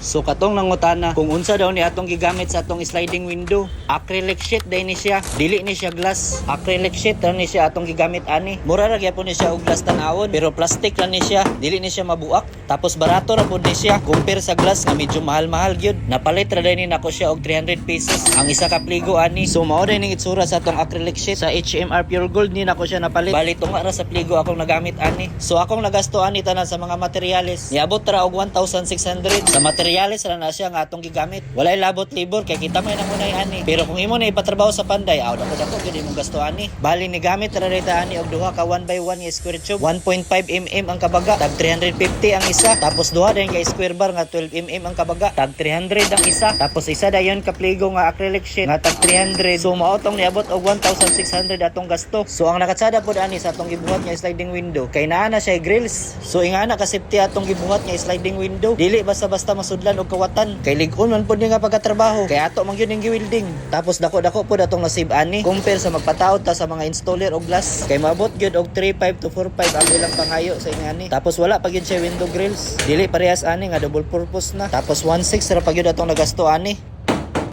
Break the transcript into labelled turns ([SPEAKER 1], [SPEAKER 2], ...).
[SPEAKER 1] So katong nangutana kung unsa daw ni atong gigamit sa atong sliding window. Acrylic sheet day ni siya. Dili ni siya glass. Acrylic sheet ra ni siya atong gigamit ani. Mura ra gyapon ni siya og glass tan-awon, pero plastic lang ni siya. Dili ni siya mabuak. Tapos barato ra pud ni siya compare sa glass nga medyo mahal-mahal gyud. Napalit ra din ni nako siya og 300 pesos ang isa ka pligo ani. So mao din ning itsura sa atong acrylic sheet sa HMR Pure Gold ni nako siya napalit. Bali tunga ra sa pligo akong nagamit ani. So akong nagasto ani tanan sa mga materyales. Niabot ra og 1,600 sa materyales ra na siya nga atong gigamit. Walay labot libor kay kita may namunay ani. Pero kung imo na ipatrabaho sa Panday, dako gyud imong gasto ani. Bali ni gamit ra dita ani og duha ka 1x1 nga square tube. 1.5 mm ang kabaga, tag 350 ang isa. Tapos duha din ka square bar nga 12 mm ang kabaga, tag 300 ang isa. Tapos isa dayon ka pligo nga acrylic sheet nga tag 300. So mao tong niabot og 1,600 atong gasto. So ang nakatsada pod ani sa atong gibuhat nga sliding window kay naa na siya grills. So ingana ka safety atong gibuhat nga sliding window. Dili basta-basta masudlan og kawatan. Kay lig-on man pod ni nga pagkatrabaho. Kay ato man gyud ning gi-welding. Tapos dako-dako pod atong nasave ani compare sa magpataod ta sa mga installer og glass. Kay maabot gyud og 3.5 to 4.5 ang ilang pangayo sa ingani. Tapos wala pa gyud siya window grills. Dili parehas ani nga double purpose na. Tapos 1.6 ra pa gyud atong nagasto ani.